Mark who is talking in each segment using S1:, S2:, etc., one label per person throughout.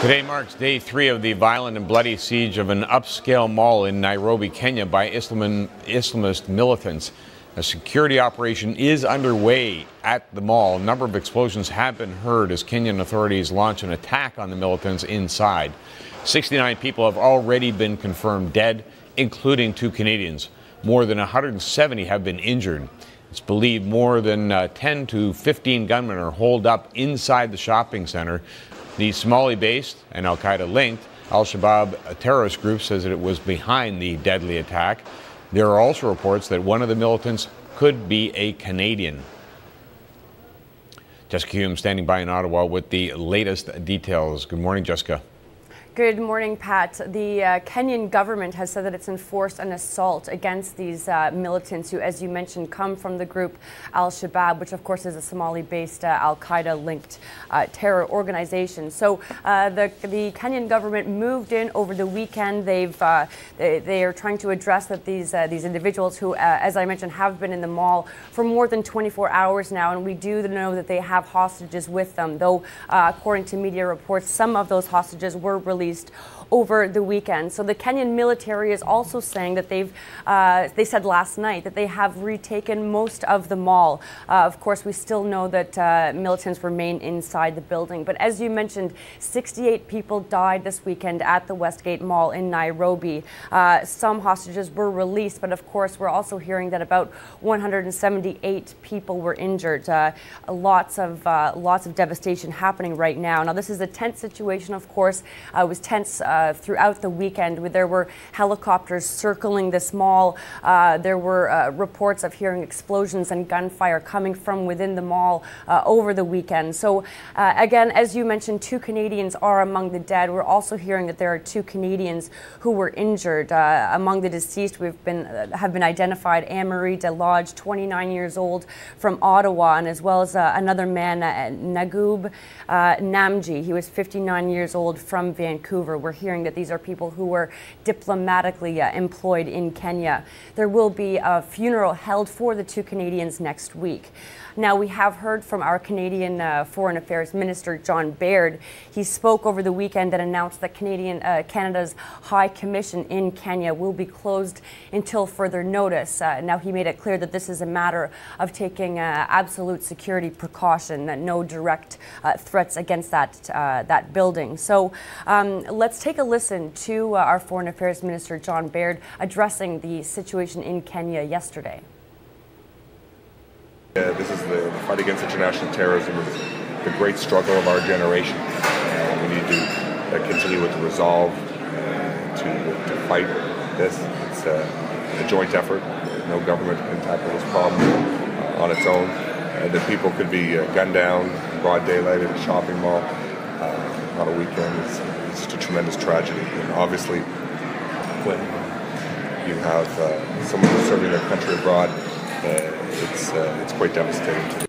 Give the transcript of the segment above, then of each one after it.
S1: Today marks day 3 of the violent and bloody siege of an upscale mall in Nairobi, Kenya by Islamist militants. A security operation is underway at the mall. A number of explosions have been heard as Kenyan authorities launch an attack on the militants inside. 69 people have already been confirmed dead, including 2 Canadians. More than 170 have been injured. It's believed more than 10 to 15 gunmen are holed up inside the shopping center. The Somali-based and al-Qaeda-linked al-Shabaab terrorist group says that it was behind the deadly attack. There are also reports that one of the militants could be a Canadian. Jessica Hume standing by in Ottawa with the latest details. Good morning, Jessica.
S2: Good morning, Pat. The Kenyan government has said that it's enforced an assault against these militants who, as you mentioned, come from the group al-Shabaab, which of course is a Somali-based al-Qaeda-linked terror organization. So the Kenyan government moved in over the weekend. They are trying to address that these individuals who, as I mentioned, have been in the mall for more than 24 hours now, and we do know that they have hostages with them. Though, according to media reports, some of those hostages were released over the weekend. So the Kenyan military is also saying that they said last night that they have retaken most of the mall. Of course, we still know that militants remain inside the building. But as you mentioned, 68 people died this weekend at the Westgate Mall in Nairobi. Some hostages were released, but of course, we're also hearing that about 178 people were injured. Lots of devastation happening right now. Now, this is a tense situation, of course. It was tense throughout the weekend. There were helicopters circling this mall. There were reports of hearing explosions and gunfire coming from within the mall over the weekend. So again, as you mentioned, 2 Canadians are among the dead. We're also hearing that there are 2 Canadians who were injured. Among the deceased have been identified Anne-Marie Delodge, 29 years old, from Ottawa, and as well as another man, Nagub Namji. He was 59 years old from Vancouver. We're hearing that these are people who were diplomatically employed in Kenya. There will be a funeral held for the 2 Canadians next week. Now, we have heard from our Canadian Foreign Affairs Minister, John Baird. He spoke over the weekend and announced that Canada's High Commission in Kenya will be closed until further notice. Now, he made it clear that this is a matter of taking absolute security precaution, that no direct threats against that building. So let's take a listen to our Foreign Affairs Minister, John Baird, addressing the situation in Kenya yesterday.
S3: This is the fight against international terrorism is the great struggle of our generation. We need to continue with the resolve to fight this. It's a joint effort. No government can tackle this problem on its own. The people could be gunned down in broad daylight at a shopping mall on a weekend. It's just a tremendous tragedy. And obviously, when you have someone who's serving their country abroad, it's quite devastating.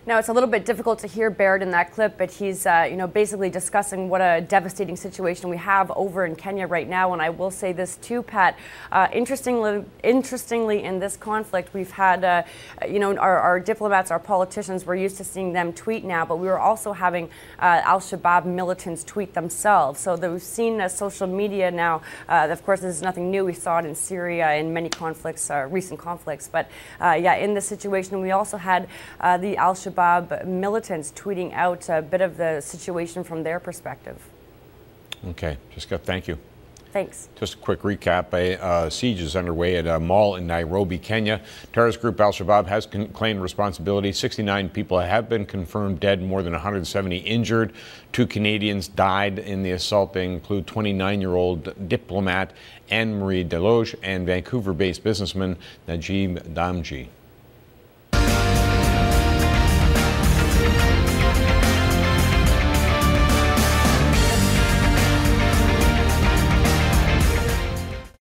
S2: Now, it's a little bit difficult to hear Baird in that clip, but he's basically discussing what a devastating situation we have over in Kenya right now. And I will say this too, Pat. Interestingly, in this conflict, we've had, our diplomats, our politicians, we're used to seeing them tweet now, but we were also having al-Shabaab militants tweet themselves. So we've seen social media now. Of course, this is nothing new. We saw it in Syria in many conflicts, recent conflicts. But in this situation, we also had the al-Shabaab militants tweeting out a bit of the situation from their perspective. Okay,
S1: Jessica, thank you.
S2: Thanks.
S1: Just a quick recap. A siege is underway at a mall in Nairobi, Kenya. Terrorist group al-Shabaab has claimed responsibility. 69 people have been confirmed dead, more than 170 injured. 2 Canadians died in the assault. They include 29-year-old diplomat Anne-Marie Delodge and Vancouver-based businessman Nagib Namji.